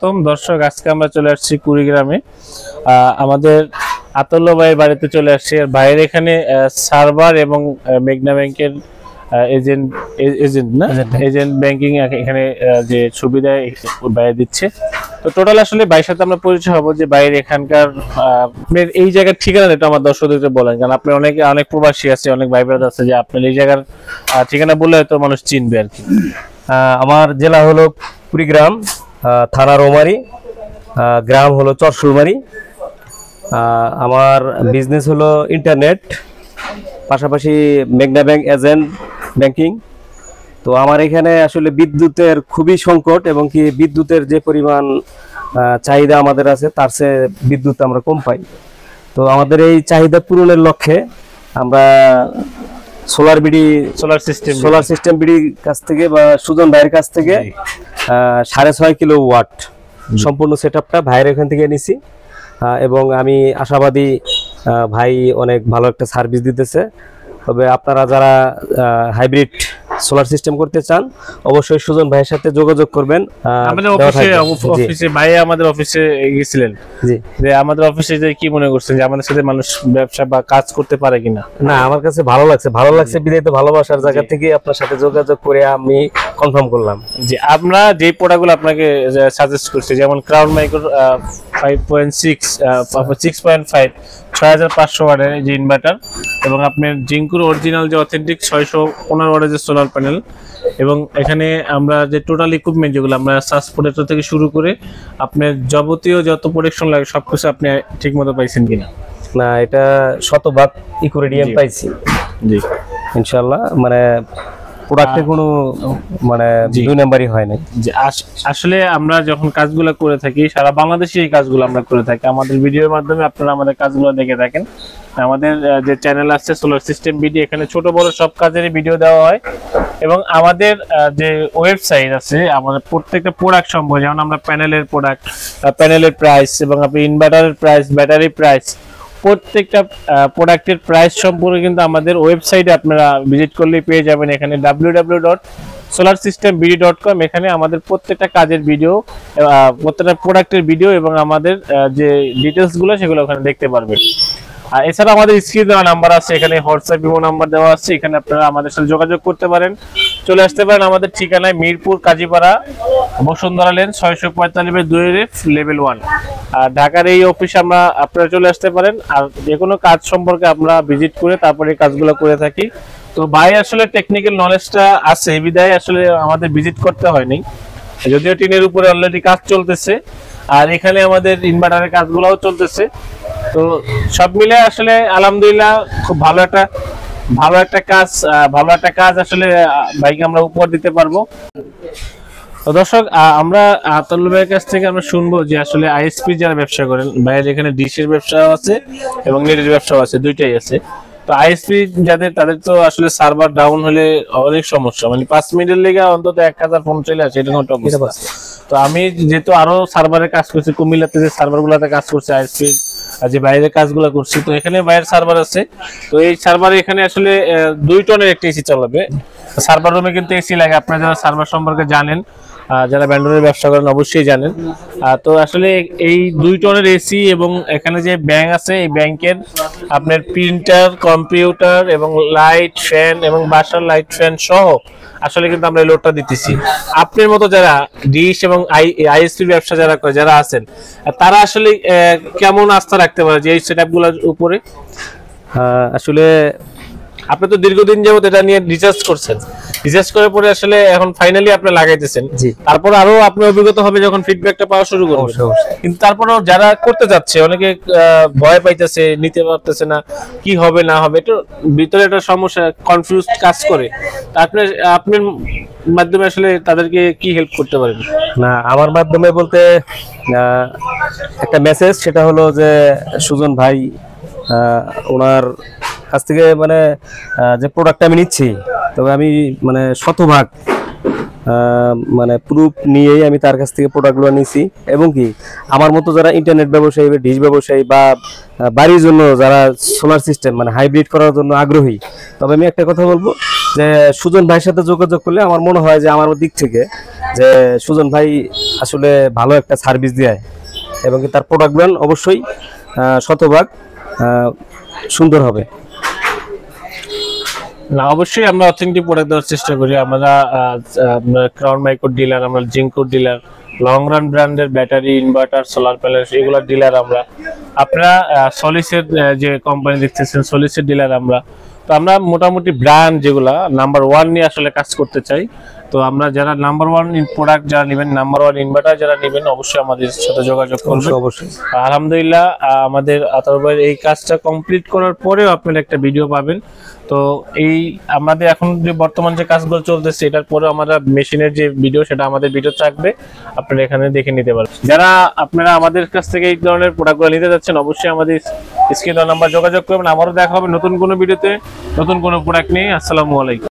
দর্শক আজকে আমরা চলে আসছি কুড়িগ্রামে আমাদের আতল্য ভাইয়ের বাড়িতে চলে আসছি। আর ভাইয়ের এখানে সার্ভার এবং মেঘনা ব্যাংকের এজেন্ট ব্যাংকিং এখানে যে সুবিধা ভাইয়া দিচ্ছে। তো টোটাল আসলে ভাইয়ের সাথে আমরা পরিচয় হবো যে ভাইয়ের এখানকার এই জায়গার ঠিকানা এটা আমার দর্শকদেরকে বলেন, কারণ আপনি অনেক প্রবাসী আছে, অনেক ভাই ব্রাদার আছে যে আপনার এই জায়গার ঠিকানা বললে হয়তো মানুষ চিনবে আর কি। আমার জেলা হলো কুড়িগ্রাম, থানা রৌমারী, গ্রাম হলো চরসুরমারি। আমার বিজনেস হলো ইন্টারনেট, পাশাপাশি মেঘনা ব্যাংক এজেন্ট ব্যাংকিং। তো আমার এখানে আসলে বিদ্যুতের খুবই সংকট, এবং কি বিদ্যুতের যে পরিমাণ চাহিদা আমাদের আছে তার চেয়ে বিদ্যুৎ আমরা কম পাই। তো আমাদের এই চাহিদা পূরণের লক্ষ্যে আমরা সোলার সিস্টেম বিডি কাছ থেকে বা সুজন ভাইয়ের কাছ থেকে 6.5 কিলোওয়াট সম্পূর্ণ সেটআপটা ভাইয়ের এখান থেকে নিছি, এবং আমি আশাবাদী ভাই অনেক ভালো একটা সার্ভিস দিতেছে। তবে আপনারা যারা হাইব্রিড সোলার সিস্টেম করতে চান অবশ্যই সুজন ভাইয়ের সাথে যোগাযোগ করবেন। আমাদের অফিসে গেছিলেন যে আমাদের অফিসে যে কি মনে করছেন যে আমাদের সাথে মানুষ ব্যবসা বা কাজ করতে পারে কিনা? না, আমার কাছে ভালো লাগছে বিদায় তো ভালোবাসার জায়গা থেকে আপনার সাথে যোগাযোগ করে আমি কনফার্ম করলাম যে আমরা যে প্রোডাক্টগুলো আপনাকে সাজেস্ট করছি, যেমন ক্রাউন মাইক্রো 6.5 6500 ওয়াটের যে ইনভার্টার, এবং আপনার জিঙ্কুর অরিজিনাল যে অথেন্টিক 615 ওয়াটের যে সোলার প্যানেল, এবং এখানে আমরা যে টোটাল ইকুইপমেন্ট যেগুলো আমরা সার্চ প্রোটেক্টর থেকে শুরু করে আপনার যাবতীয় যত প্রোটেকশন লাগে সবকিছু আপনি ঠিকমতো পাইছেন কিনা? না, এটা শতভাগ ইকুরেডিয়াম পাইছি জি ইনশাআল্লাহ। মানে প্রোডাক্টে কোনো মানে দুই নাম্বারই হয় না। যে আসলে আমরা যখন কাজগুলো করে থাকি সারা বাংলাদেশে এই কাজগুলো আমরা করে থাকি, আমাদের ভিডিওর মাধ্যমে আপনারা আমাদের কাজগুলো দেখে থাকেন। আমাদের যে চ্যানেল আছে সোলার সিস্টেম বিডি, এখানে ছোট বড় সব কাজেরই ভিডিও দেওয়া হয়, এবং আমাদের যে ওয়েবসাইট আছে আমাদের প্রত্যেকটা প্রোডাক্ট সম্পর্কে, যেমন আমরা প্যানেলের প্রাইস, এবং আপনি ইনভার্টারের প্রাইস, ব্যাটারি প্রাইস, প্রত্যেকটা প্রোডাক্টের প্রাইস সম্পর্কে কিন্তু আমাদের ওয়েবসাইটে আপনারা ভিজিট করলেই পেয়ে যাবেন। এখানে www.solarsystembd.com, এখানে আমাদের প্রত্যেকটা কাজের ভিডিও, প্রত্যেকটা প্রোডাক্টের ভিডিও এবং আমাদের যে ডিটেলসগুলো সেগুলো ওখানে দেখতে পারবেন। আর এছাড়া আমাদের স্ক্রিনে দেওয়া নাম্বার আছে, এখানে হোয়াটসঅ্যাপ ইমো নাম্বার দেওয়া আছে, এখানে আপনারা আমাদের সাথে যোগাযোগ করতে পারেন, চলে আসতে পারেন আমাদের ঠিকানায় মিরপুর কাজীপাড়া বসুন্ধরা লেন 645 লেভেল 1। আর ঢাকার এই অফিসে আপনারা চলে আসতে পারেন। আর যে কোনো কাজ সম্পর্কে আমরা ভিজিট করে তারপরে কাজগুলো করে থাকি। তো ভাই আসলে টেকনিক্যাল নলেজটা আছে এই বিধায় আসলে আমাদের ভিজিট করতে হয়নি, যদিও টিনের উপরে অলরেডি কাজ চলতেছে, আর এখানে আমাদের ইনভার্টারের কাজগুলোও চলতেছে। তো সব মিলে আসলে আলহামদুলিল্লাহ খুব ভালো একটা কাজ আসলে ভাইকে আমরা উপহার দিতে পারবো। তো দর্শক, আমরা আতাউল ভাইয়ের কাছ থেকে আমরা শুনবো যে আসলে আইএসপি যারা ব্যবসা করেন, ভাইয়ের এখানে ডিশের ব্যবসাও আছে এবং নেটের ব্যবসাও আছে, দুইটাই আছে। তো আইএসপি তাদের তো আসলে সার্ভার ডাউন হলে অনেক সমস্যা, মানে 5 মিনিটের লেগে অন্তত 1000 ফোন চলে আসে, এটা একটা অবস্থা। তো আমি যেহেতু আরো সার্ভারে কাজ করছি, কুমিল্লাতে যে সার্ভার গুলাতে কাজ করছি আইএসপি যে বাইরের কাজগুলো করছি, তো এখানে বাইরের সার্ভার আছে। তো এই সার্ভারে এখানে আসলে 2 টনের একটা এসি চালাবে। সার্ভার রুমে কিন্তু এসি লাগে, আপনারা যারা সার্ভার সম্পর্কে জানেন, যারা ব্যান্ডেলের ব্যবসা করেন অবশ্যই জানেন। তো আসলে এই 2 টনের এসি এবং এখানে যে ব্যাংক আছে, এই ব্যাংকের আপনার প্রিন্টার, কম্পিউটার এবং লাইট, ফ্যান এবং বাসার লাইট, ফ্যান সহ আসলে কিন্তু আমরা এই লোডটা দিতেছি। আপনার মতো যারা ডিশ এবং আইএসপি ব্যবসা যারা আছেন, তারা আসলে কেমন আস্থা রাখতে পারে যে এই সেটআপগুলোর উপরে? আসলে আপনি তো দীর্ঘদিন যাবত এটা নিয়ে রিসার্চ করছেন, রিসার্চ করে পরে আসলে এখন ফাইনালি আপনি লাগাইতেছেন। তারপর আরো আপনি অভিজ্ঞতা হবে যখন ফিডব্যাকটা পাওয়া শুরু করবেন। কিন্তু তারপরেও যারা করতে যাচ্ছে অনেকে ভয় পাইতেছে, নিতে পারতেছে না, কি হবে না হবে, এটা ভিতরে একটা সমস্যা, কনফিউজ কাজ করে। আপনার মাধ্যমে আসলে তাদেরকে কি হেল্প করতে পারেন? না, আমার মাধ্যমে বলতে একটা মেসেজ, সেটা হলো যে সুজন ভাই ওনার কাছ থেকে মানে যে প্রোডাক্ট আমি নিচ্ছি, তবে আমি মানে শতভাগ মানে প্রুফ নিয়েই আমি তার কাছ থেকে প্রোডাক্টগুলো নিছি। এবং কি আমার মতো যারা ইন্টারনেট ব্যবসায়ী বা ডিশ ব্যবসায়ী বা বাড়ির জন্য যারা সোলার সিস্টেম মানে হাইব্রিড করার জন্য আগ্রহী, তবে আমি একটা কথা বলবো, যে সুজন ভাইয়ের সাথে যোগাযোগ করলে আমার মনে হয় যে আমার দিক থেকে যে সুজন ভাই আসলে ভালো একটা সার্ভিস দেয় এবং তার প্রোডাক্টগুলো অবশ্যই শতভাগ সুন্দর হবে। না, অবশ্যই আমরা অথেন্টিক প্রোডাক্ট দেওয়ার চেষ্টা করি। আমরা ক্রাউন মাইক্রো ডিলার, আমরা জিঙ্কো ডিলার, লং রান ব্র্যান্ডের ব্যাটারি, ইনভার্টার, সোলার প্যানেল এগুলোর ডিলার আমরা। আপনারা সলিসের যে কোম্পানি দেখতেছেন, সলিসের ডিলার আমরা। তো আমরা মোটামুটি ব্র্যান্ড যেগুলা নাম্বার 1 নিয়ে আসলে কাজ করতে চাই। তো আমরা যারা নাম্বার 1 প্রোডাক্ট যারা নেবেন, নাম্বার 1 ইনভার্টার যারা নেবেন, অবশ্যই আমাদের সাথে যোগাযোগ করবেন। অবশ্যই আলহামদুলিল্লাহ আমাদের আতাউর ভাইয়ের এই কাজটা কমপ্লিট করার পরেও আপনারা একটা ভিডিও পাবেন। তো এই আমাদের এখন যে বর্তমান যে কাজগুলো চলতেছে, এটার পরে আমরা মেশিনের যে ভিডিও, সেটা আমাদের ভিডিও থাকবে, আপনারা এখানে দেখে নিতে পারবেন। যারা আপনারা আমাদের কাছ থেকে এই ধরনের প্রোডাক্টগুলো নিতে যাচ্ছেন, অবশ্যই আমাদের স্ক্রিনে দেওয়া নাম্বার যোগাযোগ করবেন। আমারও দেখা হবে নতুন কোনো ভিডিওতে, নতুন কোনো প্রোডাক্ট নিয়ে। আসসালামু আলাইকুম।